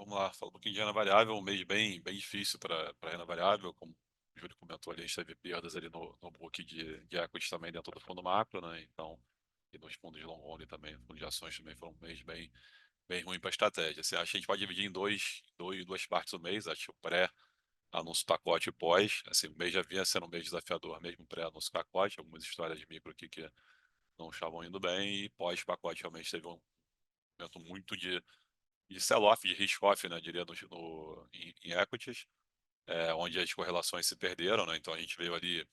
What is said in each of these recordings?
Vamos lá, falar um pouquinho de renda variável, um mês bem difícil para renda variável, como o Júlio comentou ali, a gente teve perdas ali no book de equity também dentro do fundo macro, né? Então, e nos fundos de long only também, fundos de ações também foi um mês bem ruim para a estratégia. Assim, acho que a gente pode dividir em duas partes do mês, acho que o pré-anúncio pacote e pós, assim, o mês já vinha sendo um mês desafiador, mesmo pré-anúncio pacote, algumas histórias de micro aqui que não estavam indo bem, e pós-pacote realmente teve um momento muito de sell-off, de risk-off, né, diria, em equities, onde as correlações se perderam, né, então a gente veio ali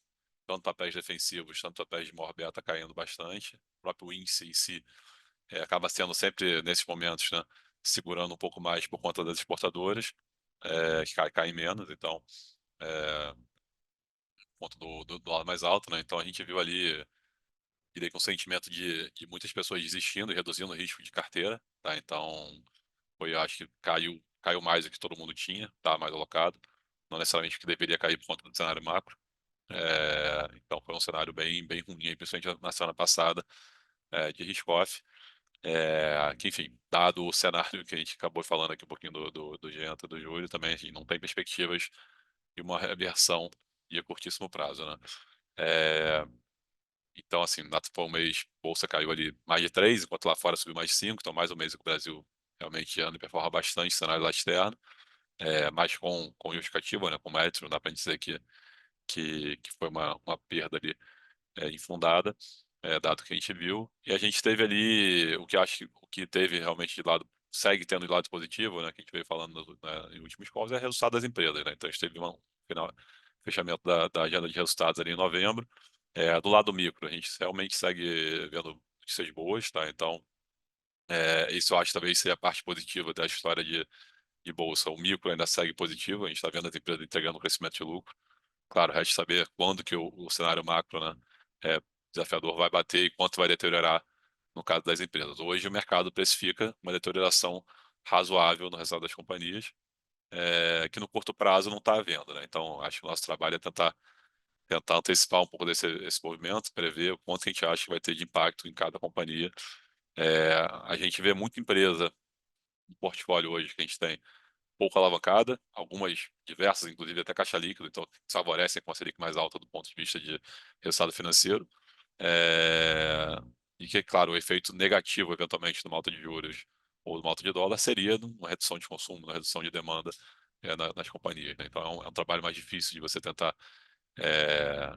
tanto papéis defensivos, tanto papéis de maior beta caindo bastante, o próprio índice em si acaba sendo sempre, nesses momentos, né, segurando um pouco mais por conta das exportadoras, que caem menos, então, por conta do dólar mais alto, né, então a gente viu ali, diria que um sentimento de muitas pessoas desistindo e reduzindo o risco de carteira, tá, então foi, acho que caiu mais do que todo mundo tinha, tá mais alocado. Não necessariamente que deveria cair por conta do cenário macro. Então foi um cenário bem ruim, aí, principalmente na semana passada, de risk-off. Que, enfim, dado o cenário que a gente acabou falando aqui um pouquinho do Genta, do Júlio, também a gente não tem perspectivas de uma reversão de curtíssimo prazo, né? É, então, assim, foi um mês, bolsa caiu ali mais de 3, enquanto lá fora subiu mais de 5, então mais um mês que o Brasil realmente anda e performa bastante, cenário lá externo, mas com justificativa, né, com mérito, não dá para dizer que foi uma perda ali infundada, dado que a gente viu, e a gente teve ali, o que acho que o que teve realmente de lado, segue tendo de lado positivo, né, que a gente veio falando em últimos calls, é o resultado das empresas, né, então a gente teve um fechamento da agenda de resultados ali em novembro. Do lado micro, a gente realmente segue vendo notícias boas, tá, então isso eu acho que talvez seja a parte positiva da história de bolsa. O micro ainda segue positivo, a gente está vendo as empresas entregando crescimento de lucro. Claro, resta saber quando que o cenário macro, né, desafiador vai bater e quanto vai deteriorar no caso das empresas. Hoje o mercado precifica uma deterioração razoável no resultado das companhias, que no curto prazo não está havendo, né? Então, acho que o nosso trabalho é tentar antecipar um pouco esse movimento, prever o quanto que a gente acha que vai ter de impacto em cada companhia. A gente vê muita empresa no portfólio hoje que a gente tem pouco alavancada, algumas diversas, inclusive até caixa líquido, então favorecem com a Selic mais alta do ponto de vista de resultado financeiro. É, E que, claro, o efeito negativo, eventualmente, numa alta de juros ou numa alta de dólar seria uma redução de consumo, uma redução de demanda nas companhias, né? Então é um trabalho mais difícil de você tentar é,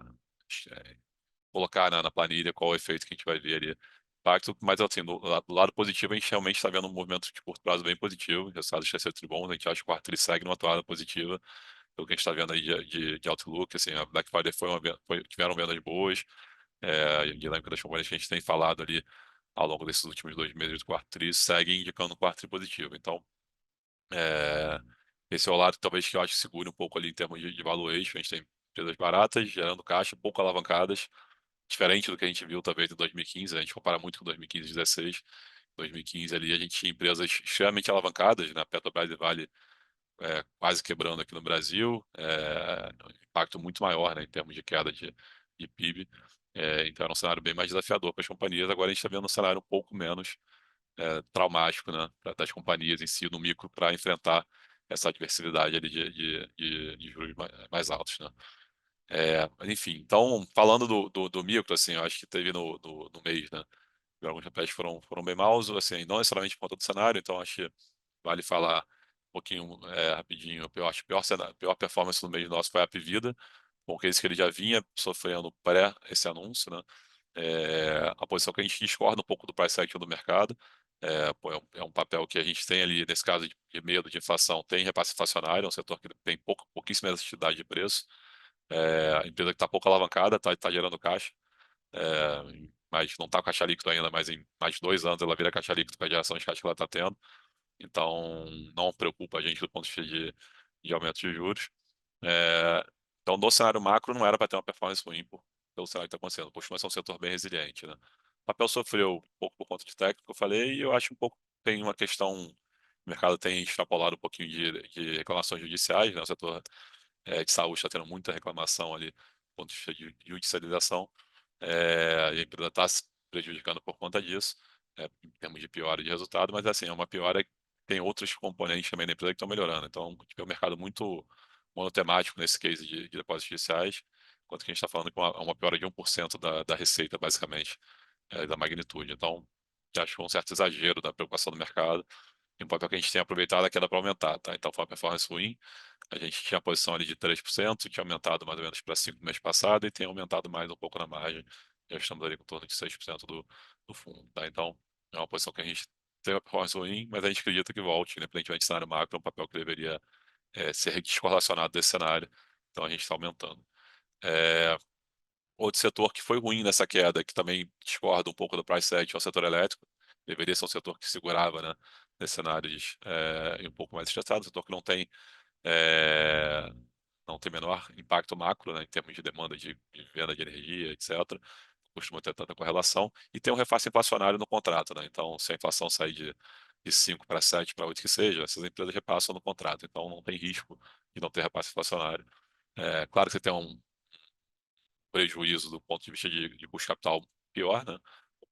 colocar na planilha qual o efeito que a gente vai ver ali. Impacto, mas assim, do lado positivo, a gente realmente está vendo um movimento de curto prazo bem positivo, resultados de terceiro tri bons, a gente acha que o quarto tri segue numa toada positiva, pelo que a gente está vendo aí de outlook, assim, a Black Friday tiveram vendas boas, e a dinâmica das companhias que a gente tem falado ali ao longo desses últimos 2 meses do quarto tri segue indicando um quarto tri positivo. Então, é, esse é o lado talvez que eu acho que segura um pouco ali em termos de valuation, a gente tem empresas baratas, gerando caixa, pouco alavancadas, diferente do que a gente viu talvez em 2015, né? A gente compara muito com 2015 e 2016. 2015 ali a gente tinha empresas extremamente alavancadas, né? Petrobras e Vale quase quebrando aqui no Brasil, um impacto muito maior, né, em termos de queda de PIB. Então era um cenário bem mais desafiador para as companhias. Agora a gente está vendo um cenário um pouco menos traumático, né, das companhias em si, no micro, para enfrentar essa adversidade ali de juros mais altos, né. Mas enfim, então, falando do micro, assim, eu acho que teve no mês, né, alguns papéis foram bem maus, assim, não necessariamente por conta do cenário, então acho que vale falar um pouquinho rapidinho. Eu acho que pior performance no mês nosso foi a Apvida, porque esse que ele já vinha sofrendo pré esse anúncio, né? A posição que a gente discorda um pouco do price action do mercado. Pô, é um papel que a gente tem ali, nesse caso de medo de inflação, tem repasse inflacionário, é um setor que tem pouquíssima elasticidade de preço. A empresa que está pouco alavancada, está gerando caixa, é, mas não está com caixa líquido ainda, mas em mais de 2 anos ela vira caixa líquido com a geração de caixa que ela está tendo. Então, não preocupa a gente do ponto de vista de aumento de juros. É, então, no cenário macro, não era para ter uma performance ruim pelo cenário que está acontecendo. Costuma ser um setor bem resiliente, né? O papel sofreu um pouco por conta de técnico, eu falei, e eu acho um pouco tem uma questão. O mercado tem extrapolado um pouquinho de reclamações judiciais, né? O setor de saúde está tendo muita reclamação ali, do ponto de vista de judicialização, e a empresa está se prejudicando por conta disso, em termos de piora de resultado, mas assim, é uma piora que tem outros componentes também da empresa que estão melhorando. Então, tipo, é um mercado muito monotemático nesse case de depósitos judiciais, enquanto que a gente está falando com uma piora de 1% da receita, basicamente, da magnitude. Então, eu acho que foi um certo exagero da preocupação do mercado e um papel que a gente tem aproveitado a queda para aumentar, tá? Então, foi uma performance ruim. A gente tinha a posição ali de 3%, tinha aumentado mais ou menos para 5% no mês passado e tem aumentado mais um pouco na margem. Já estamos ali com torno de 6% do fundo, tá? Então, é uma posição que a gente teve uma performance ruim, mas a gente acredita que volte, independentemente do cenário macro, é um papel que deveria ser descorrelacionado desse cenário. Então, a gente está aumentando. É, outro setor que foi ruim nessa queda, que também discorda um pouco do price action, é o setor elétrico. Deveria ser um setor que segurava, né, nesses cenários um pouco mais estressados, um setor que é, não tem menor impacto macro, né, em termos de demanda de venda de energia, etc. Costuma ter tanta correlação. E tem um refaço inflacionário no contrato, né? Então, se a inflação sair de 5 para 7 para 8 que seja, essas empresas repassam no contrato. Então, não tem risco de não ter repasse inflacionário. Claro que você tem um prejuízo do ponto de vista de custo de capital pior, né?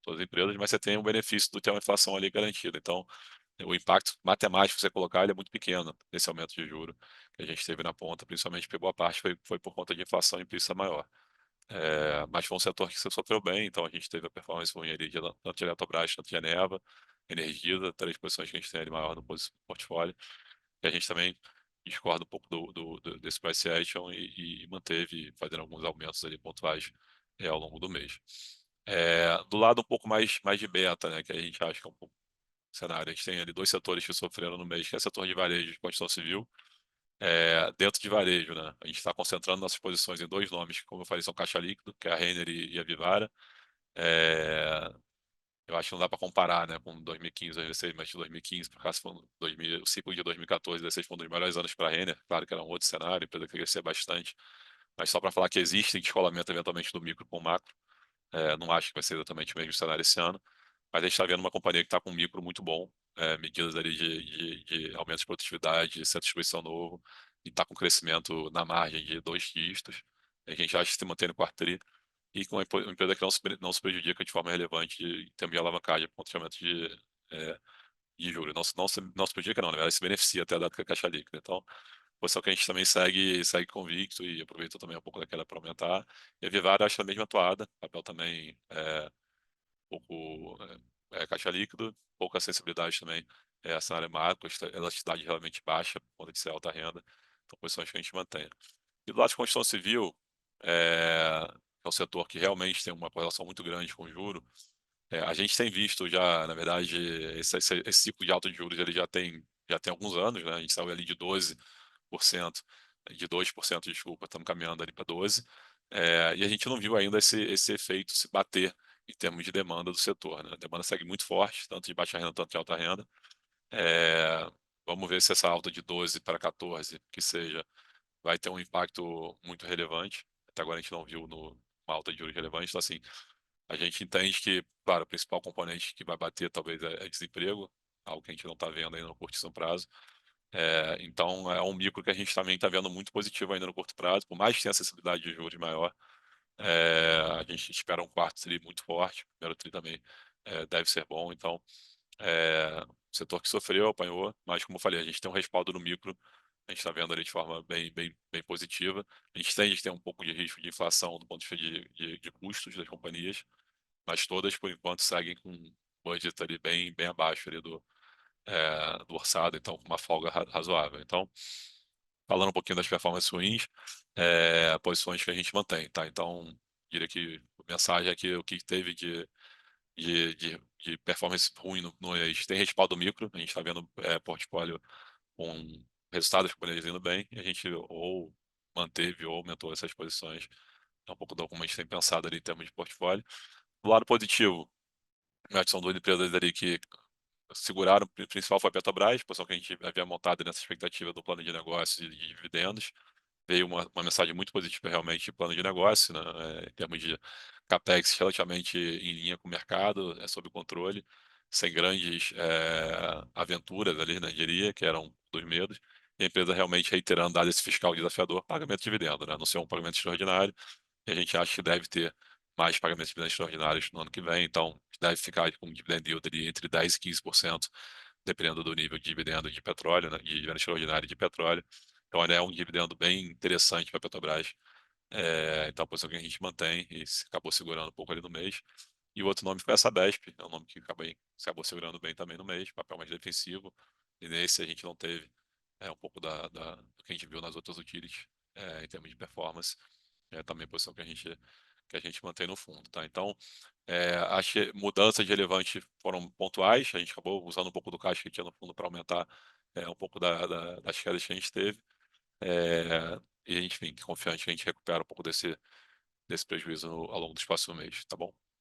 Todas as empresas, mas você tem o benefício de ter uma inflação ali garantida. Então, o impacto matemático que você colocar ele é muito pequeno nesse aumento de juro que a gente teve na ponta, principalmente porque boa parte foi por conta de inflação implícita maior. Mas foi um setor que se sofreu bem, então a gente teve a performance ruim ali tanto de Eletrobras, tanto de Eneva, Energisa, três posições que a gente tem ali maior no portfólio. E a gente também discorda um pouco desse price action e manteve fazendo alguns aumentos ali pontuais ao longo do mês. Do lado um pouco mais de beta, né, que a gente acha que é um pouco cenário. A gente tem ali dois setores que sofreram no mês, que é o setor de varejo e construção civil. Dentro de varejo, né, a gente está concentrando nossas posições em dois nomes, que, como eu falei, são Caixa Líquido, que é a Renner e a Vivara. É, eu acho que não dá para comparar, né, com 2015, 2016, mas de 2015, por causa foi 2000, o ciclo de 2014, 2016 foi um dos melhores anos para a Renner. Claro que era um outro cenário, a empresa que crescia bastante, mas só para falar que existe descolamento eventualmente do micro com o macro. Não acho que vai ser exatamente o mesmo cenário esse ano, mas a gente está vendo uma companhia que está com um micro muito bom, medidas ali de aumento de produtividade, de centro de distribuição novo, e está com crescimento na margem de dois dígitos. A gente acha que se mantém no quarto tri, e com uma empresa que não se prejudica de forma relevante em termos de alavancagem, com aumento de juros. Não se prejudica, não, na verdade, se beneficia até a data que a caixa líquida. Então, posição que a gente também segue convicto e aproveita também um pouco daquela para aumentar. E a Vivara acho a mesma atuada, papel também pouco caixa líquido, pouca sensibilidade também a cenário macro, elasticidade realmente baixa, por conta de ser alta renda. Então, posições que a gente mantém. E do lado de construção civil, é um setor que realmente tem uma correlação muito grande com o juro. A gente tem visto já, na verdade, esse ciclo de alta de juros ele já tem alguns anos, né? A gente saiu ali de 12%, de 2%, desculpa, estamos caminhando ali para 12%, e a gente não viu ainda esse efeito se bater em termos de demanda do setor, né? A demanda segue muito forte, tanto de baixa renda, tanto de alta renda. É, vamos ver se essa alta de 12 para 14, que seja, vai ter um impacto muito relevante. Até agora a gente não viu uma alta de juros relevante, então assim, a gente entende que, claro, o principal componente que vai bater talvez é desemprego, algo que a gente não está vendo ainda no curtíssimo prazo. Então, é um micro que a gente também está vendo muito positivo ainda no curto prazo, por mais que tenha acessibilidade de juros maior. A gente espera um quarto tri muito forte, o primeiro tri também deve ser bom. Então, o setor que sofreu, apanhou, mas como eu falei, a gente tem um respaldo no micro, a gente está vendo ali de forma bem positiva. A gente tem um pouco de risco de inflação do ponto de vista de custos das companhias, mas todas, por enquanto, seguem com um budget ali bem abaixo ali do orçado, então com uma folga razoável. Então, falando um pouquinho das performances ruins, posições que a gente mantém, tá? Então, diria que a mensagem é que o que teve de performance ruim no mês tem respaldo micro, a gente está vendo portfólio com resultados indo bem, e a gente ou manteve ou aumentou essas posições. É um pouco do como a gente tem pensado ali em termos de portfólio. Do lado positivo, acho que são duas empresas ali que seguraram, o principal foi a Petrobras, posição que a gente havia montado nessa expectativa do plano de negócios e de dividendos. Veio uma mensagem muito positiva realmente de plano de negócio, né? Em termos de CAPEX relativamente em linha com o mercado, sob controle, sem grandes aventuras ali, né, diria, que eram dos medos. E a empresa realmente reiterando, dado esse fiscal desafiador, pagamento de dividendo, né? Não ser um pagamento extraordinário, e a gente acha que deve ter mais pagamentos de dividendos extraordinários no ano que vem, então deve ficar com um dividend yield ali entre 10% e 15% dependendo do nível de dividendo de petróleo, né, de dividendo extraordinário de petróleo. Então, ainda é um dividendo bem interessante para a Petrobras. Então, a posição que a gente mantém e acabou segurando um pouco ali no mês. E o outro nome foi a Sabesp, é um nome que acabou segurando bem também no mês, papel mais defensivo. E nesse a gente não teve um pouco do que a gente viu nas outras utilities em termos de performance. É também a posição que a gente mantém no fundo, tá? Então, acho que mudanças relevantes foram pontuais. A gente acabou usando um pouco do caixa que tinha no fundo para aumentar um pouco das quedas que a gente teve. E, enfim, confiante que a gente recupera um pouco desse prejuízo ao longo dos próximos meses, tá bom?